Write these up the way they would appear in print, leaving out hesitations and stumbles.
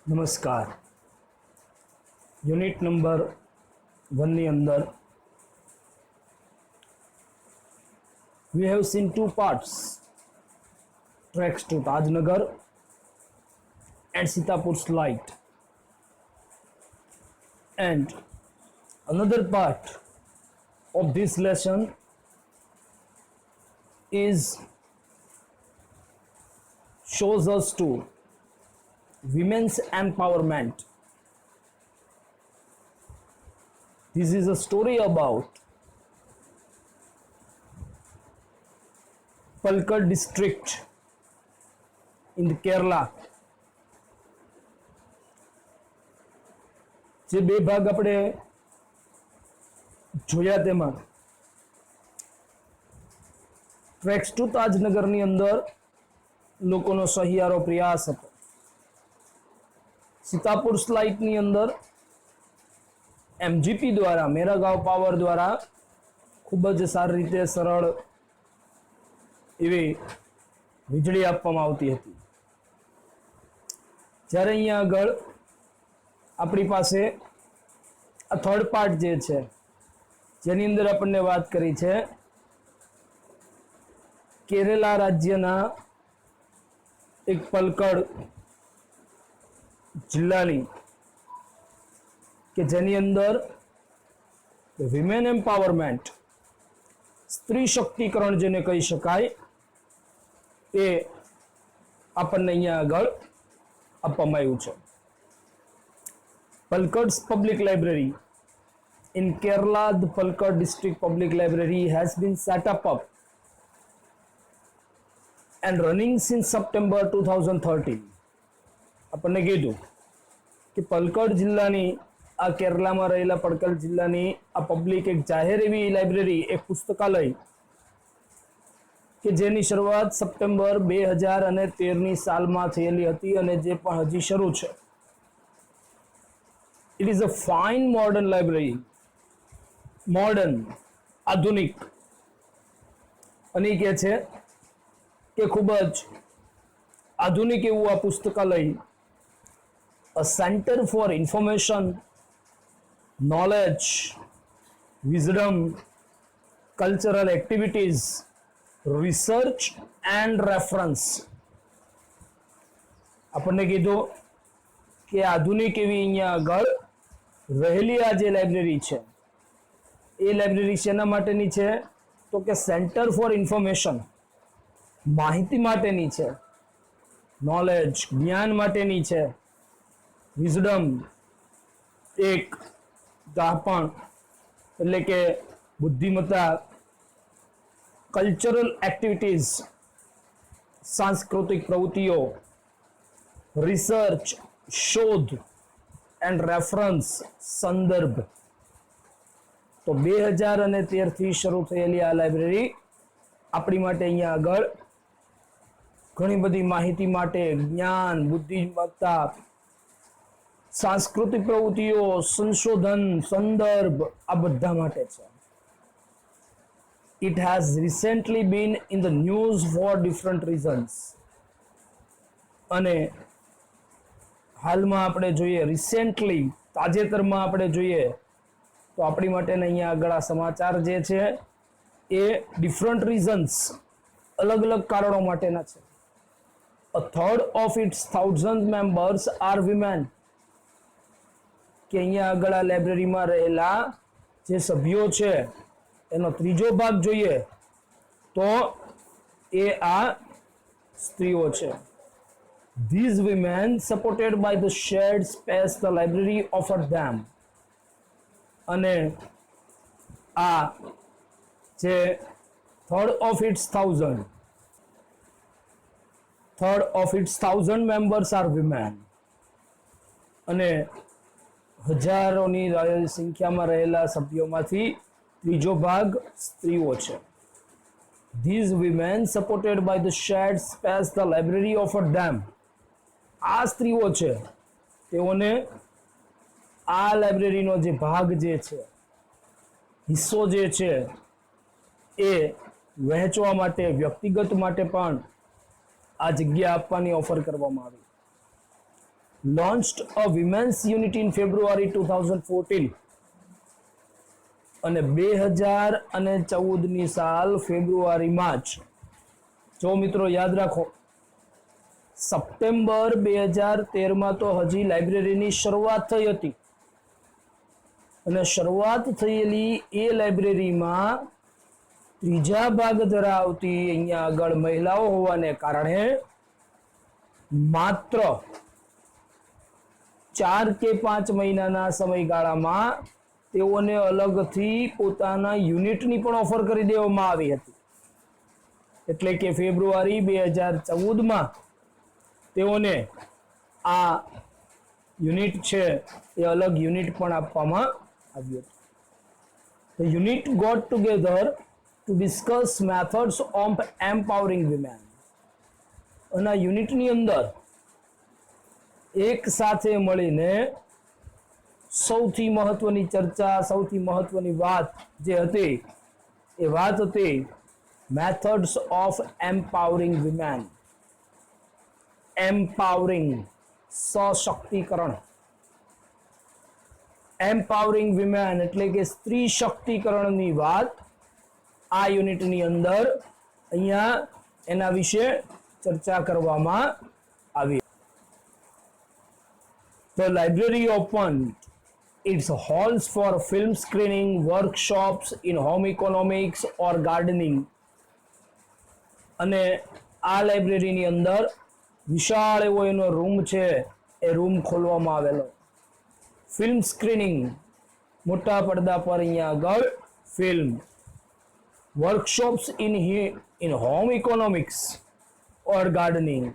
નમસ્કાર. Unit number 1 ની અંદર we have seen two parts, tracks to Tajnagar and Sitapur's light, and another part of this lesson is shows us to women's empowerment. This is a story about Palakkad district in the Kerala. જે બે ભાગ આપણે જોયા તેમાં tracks two તાજનગરની અંદર લોકોનો સહિયારો પ્રયાસ હતો. સીતાપુર સ્લાઇટની અંદર એમજીપી દ્વારા મેરાગાંવ પાવર દ્વારા ખૂબ જ સારી રીતે સરળ એવી વીજળી આપવામાં આવતી હતી. જ્યારે અહીંયા આગળ આપણી પાસે આ થર્ડ પાર્ટ જે છે જેની અંદર આપણને વાત કરી છે કેરલા રાજ્યના એક પલક્કડ જિલ્લાની કે જેની અંદર વિમેન એમ્પાવરમેન્ટ, સ્ત્રી શક્તિકરણ જેને કહી શકાય, એ આપણને અહીંયા આગળ આપવામાં આવ્યું છે. Palakad's public library in Kerala, the Palakkad district public library has been set up and running since September 2013. આપણને કીધું કે પલક્કડ જિલ્લાની આ કેરલામાં રહેલા પલક્કડ જિલ્લાની આ પબ્લિક એક જાહેર એવી લાઇબ્રેરી, એક પુસ્તકાલય કે જેની શરૂઆત સપ્ટેમ્બર 2013ની સાલમાં થયેલી હતી અને જે પણ હજી શરૂ છે. It is a fine modern library, modern, આધુનિક, અને કહે છે કે ખૂબ જ આધુનિક એવું આ પુસ્તકાલય, a center for information, knowledge, wisdom, cultural activities, research and reference. આપણને કીધું કે આધુનિક એવી અહીંયા આગળ રહેલી આ જે લાઇબ્રેરી છે એ લાઇબ્રેરી શેના માટેની છે તો કે સેન્ટર ફોર ઇન્ફોર્મેશન, માહિતી માટેની છે, નોલેજ, જ્ઞાન માટેની છે, વિઝડમ, એક દાપણ એટલે કે બુદ્ધિમત્તા, કલ્ચરલ એક્ટિવિટીઝ, સાંસ્કૃતિક પ્રવૃત્તિઓ, રિસર્ચ, શોધ, એન્ડ રેફરન્સ, સંદર્ભ. તો 2013થી શરૂ થયેલી આ લાઇબ્રેરી આપણી માટે અહીંયા આગળ ઘણી બધી માહિતી માટે, જ્ઞાન, બુદ્ધિમત્તા, સાંસ્કૃતિક પ્રવૃત્તિઓ, સંશોધન, સંદર્ભ, આ બધા માટે છે. It has recently been in the news for different reasons. અને હાલમાં આપણે જોઈએ, રિસેન્ટલી, તાજેતરમાં આપણે જોઈએ તો આપણી માટેના અહીંયા આગળ આ સમાચાર જે છે એ ડિફરન્ટ રીઝન્સ, અલગ અલગ કારણો માટેના છે. A third of its 1000 members are women. કે અહીંયા આગળ આ લાઇબ્રેરીમાં રહેલા જે સભ્યો છે એનો ત્રીજો ભાગ જોઈએ તો એ આ સ્ત્રીઓ છે. These women, supported by the shared space the library offered them, અને આ જે third of its 1000 members are women, અને હજારોની સંખ્યામાં રહેલા સભ્યોમાંથી ત્રીજો ભાગ સ્ત્રીઓ છે. These women, supported by the shared space the library offered them, આ સ્ત્રીઓ છે તેઓને આ લાઇબ્રેરીનો જે ભાગ જે છે, હિસ્સો જે છે એ વહેંચવા માટે, વ્યક્તિગત માટે પણ આ જગ્યા આપવાની ઓફર કરવામાં આવી. launched a women's unit in February 2014 અને 2014ની સાલ ફેબ્રુઆરીમાં જ જો મિત્રો યાદ રાખો સપ્ટેમ્બર 2013માં તો હજી લાઇબ્રેરીની શરૂઆત થઈ હતી અને શરૂઆત થયેલી એ લાઇબ્રેરીમાં ત્રીજા ભાગ ધરાવતી અહીંયા આગળ મહિલાઓ હોવાને કારણે માત્ર 4 કે 5 મહિનાના સમયગાળામાં તેઓને અલગથી પોતાના યુનિટની પણ ઓફર કરી દેવામાં આવી હતી એટલે કે ફેબ્રુઆરી 2014માં તેઓને આ યુનિટ છે એ અલગ યુનિટ પણ આપવામાં આવ્યું હતું. The unit got together to discuss methods of empowering women. અને યુનિટની અંદર એક સાથે મળીને સૌથી મહત્વની ચર્ચા સૌથી મહત્વની વાત જે હતી એ વાત હતી methods of empowering women. Empowering સશક્તિકરણ, એમ્પાવરિંગ વિમેન એટલે કે સ્ત્રી શક્તિકરણની વાત આ યુનિટની અંદર અહીંયા એના વિશે ચર્ચા કરવામાં આવી. The library opened its halls for film screening, workshops in home economics or gardening. અને આ લાઇબ્રેરીની અંદર વિશાળ એવો એનો રૂમ છે એ રૂમ ખોલવામાં આવેલો. ફિલ્મ સ્ક્રીનિંગ મોટા પડદા પર અહીંયા આગળ film, workshops in home economics or gardening,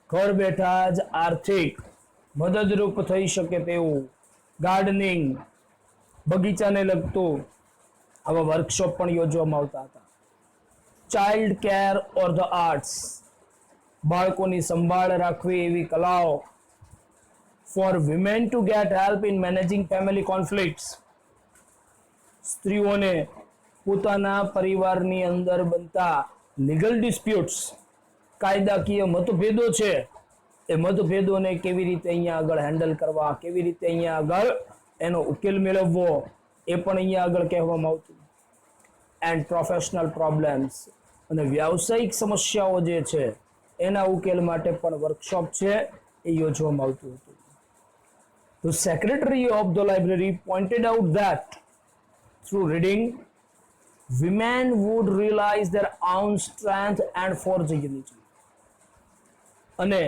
ઘર બેઠા જ આર્થિક મદદરૂપ થઈ શકે તેવું ગાર્ડનિંગ, બગીચાને લગતું આવા વર્કશોપ પણ યોજવામાં આવતા હતા. Child care or the arts, બાળકોની સંભાળ રાખવી એવી કલાઓ. For women to get help in managing family conflicts, સ્ત્રીઓને પોતાના પરિવારની અંદર બનતા લીગલ ડિસ્પ્યુટ્સ, કાયદાકીય મતભેદો છે એ મતભેદોને કેવી રીતે અહીંયા આગળ હેન્ડલ કરવા, કેવી રીતે અહીંયા આગળ એનો ઉકેલ મેળવવો એ પણ અહીંયા આગળ કહેવામાં આવતું. એન્ડ પ્રોફેશનલ પ્રોબ્લેમ્સ, અને વ્યાવસાયિક સમસ્યાઓ જે છે એના ઉકેલ માટે પણ વર્કશોપ છે એ યોજવામાં આવતું હતું. The secretary of the library pointed out that through reading, women would realize their own strength and forge unity. અને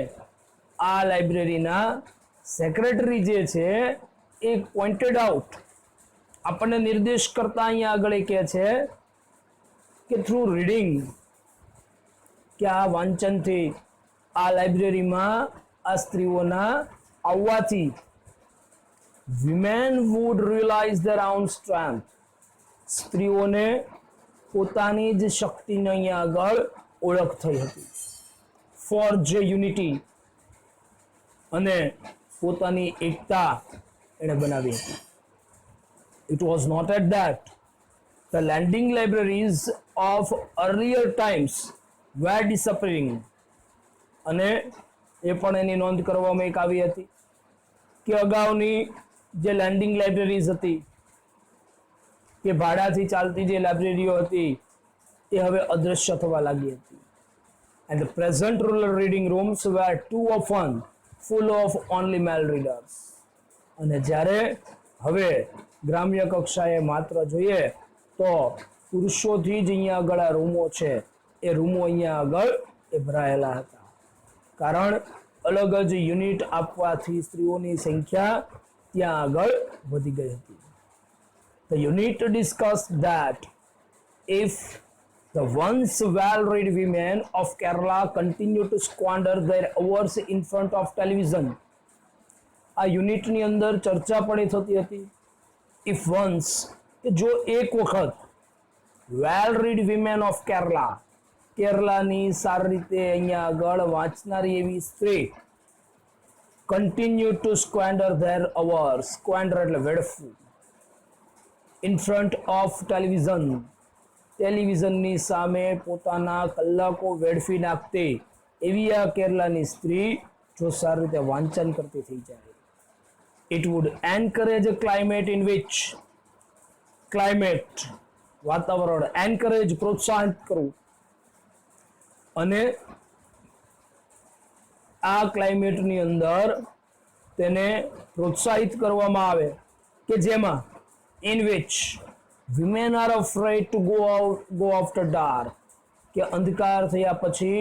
આ લાઇબ્રેરીના સેક્રેટરી જે છે એ પોઇન્ટેડ આઉટ, આપણને નિર્દેશ કરતા અહીંયા આગળ એ કહે છે કે થ્રુ રીડિંગ, કે આ વાંચનથી, આ લાઇબ્રેરીમાં આ સ્ત્રીઓના આવવાથી women would realize their own strength, સ્ત્રીઓને પોતાની જ શક્તિને અહીંયા આગળ ઓળખ થઈ હતી. forge unity, અને પોતાની એકતા એણે બનાવી હતી. It was noted that the lending libraries of earlier times were disappearing. અને એ પણ એની નોંધ કરવામાં એક આવી હતી કે અગાઉની જે લેન્ડિંગ લાઇબ્રેરીઝ હતી, કે ભાડાથી ચાલતી જે લાઇબ્રેરીઓ હતી એ હવે અદૃશ્ય થવા લાગી હતી. And the present rural reading rooms were too often full of only male readers. અને જ્યારે હવે ગ્રામ્ય કક્ષાએ માત્ર જોઈએ તો પુરુષોથી જ અહીંયા આગળ આ રૂમો છે એ રૂમો અહીંયા આગળ એ ભરાયેલા હતા. કારણ અલગ જ યુનિટ આપવાથી સ્ત્રીઓની સંખ્યા ત્યાં આગળ વધી ગઈ હતી. The unit discussed that if the once well-read women of Kerala continue to squander their hours in front of television, આ યુનિટની અંદર ચર્ચા પણ એ થતી હતી. If once, કે જો એક વખત well-read women of Kerala, કેરલાની સારી રીતે અહીંયા આગળ વાંચનારી એવી સ્ત્રી continue to squander their hours, squander એટલે વેડફવું, in front of television, ટેલિવિઝનની સામે પોતાના કલાકો વેડફી નાખતી એવી આ કેરલાની સ્ત્રી જો સારી રીતે વાંચન કરતી થઈ જાય. It would encourage a climate in which climate વાતાવરણ encourage પ્રોત્સાહિત કરવું અને આ ક્લાઇમેટની અંદર તેને પ્રોત્સાહિત કરવામાં આવે કે જેમાં in which women are afraid to go after dark કે અંધકાર થયા પછી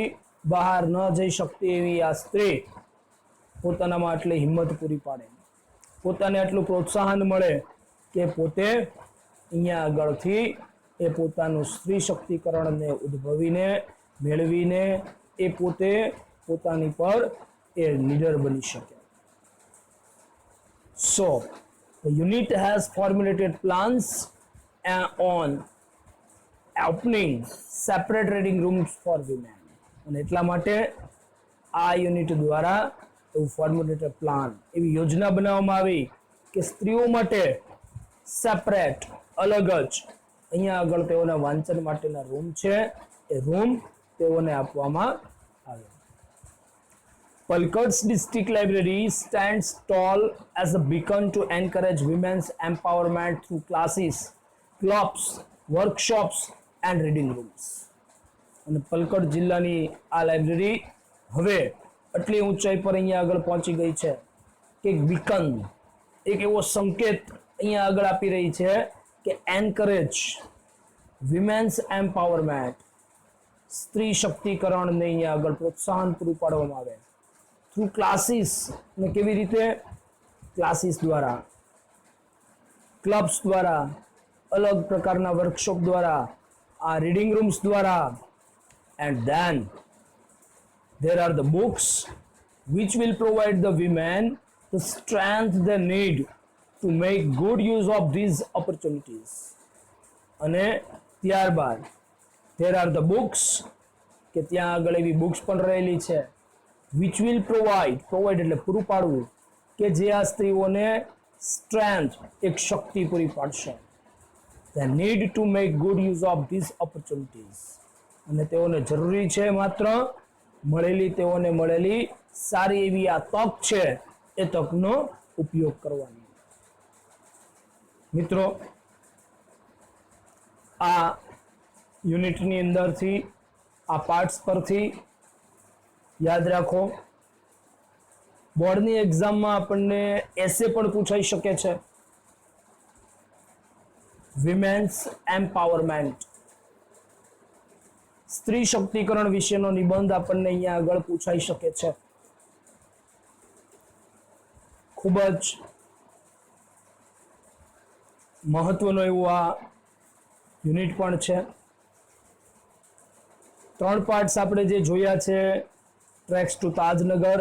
બહાર ન જઈ શકતી એવી આ સ્ત્રી પોતાનામાં આટલી હિંમત પૂરી પાડે, પોતાને આટલું પ્રોત્સાહન મળે કે પોતે અહીંયા આગળથી એ પોતાનું સ્ત્રી શક્તિકરણને ઉદ્ભવીને મેળવીને એ પોતે પોતાની પર એ લીડર બની શકે. So the unit has formulated plans on opening separate reading rooms for women. અને એટલા માટે આ યુનિટ દ્વારા એવું ફોર્મ્યુલેટેડ પ્લાન એવી યોજના બનાવવામાં આવી કે સ્ત્રીઓ માટે સેપરેટ અલગ જ અહીંયા આગળ તેઓના વાંચન માટેના રૂમ છે એ રૂમ તેઓને આપવામાં આવે. Palkad's district library stands tall as a beacon to encourage women's empowerment through classes, clubs, workshops and reading rooms. અને પલકડ જિલ્લાની આ લાઇબ્રેરી હવે આટલી ઊંચાઈ પર અહીંયા આગળ પહોંચી ગઈ છે કે એક બીકન એક એવો સંકેત અહીંયા આગળ આપી રહી છે કે એન્કરેજ વિમેન્સ એમ્પાવરમેન્ટ સ્ત્રી શક્તિકરણને અહીંયા આગળ પ્રોત્સાહન પૂરું પાડવામાં આવે થ્રુ ક્લાસીસ ને કેવી રીતે ક્લાસીસ દ્વારા, ક્લબ્સ દ્વારા, અલગ પ્રકારના વર્કશોપ દ્વારા, આ રીડિંગ રૂમ્સ દ્વારા. And then there are the books which will provide the women the strength they need to make good use of these opportunities. અને ત્યારબાદ there are the books કે ત્યાં આગળ એવી બુક્સ પણ રહેલી છે which will provide એટલે પૂરું પાડવું કે જે આ સ્ત્રીઓને સ્ટ્રેન્થ એક શક્તિ પૂરી પાડશે. They need to make good use of these opportunities. અને તેઓને જરૂરી છે માત્ર તેઓને મળેલી સારી એવી આ તક છે એ તકનો ઉપયોગ કરવાની. મિત્રો આ યુનિટની અંદરથી આ પાર્ટ્સ પરથી યાદ રાખો બોર્ડની એક્ઝામમાં આપણને એસે પણ પૂછાઈ શકે છે. વિમેન્સ એમ્પાવરમેન્ટ સ્ત્રી શક્તિકરણ વિશેનો નિબંધ આપણને અહીંયા આગળ પૂછાઈ શકે છે. ખૂબ જ મહત્વનો એવો આ યુનિટ પણ છે. 3 પાર્ટ્સ આપણે જે જોયા છે tracks to Tajnagar,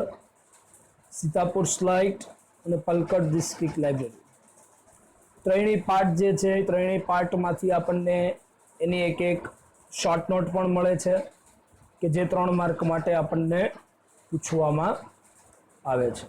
Sitapur slight અને પલકડ ડિસ્ટ્રિક્ટ લાઇબ્રેરી. ત્રણેય પાર્ટ જે છે ત્રણેય પાર્ટમાંથી આપણને એની એક શોર્ટ નોટ પણ મળે છે કે જે 3 માર્ક માટે આપણને પૂછવામાં આવે છે.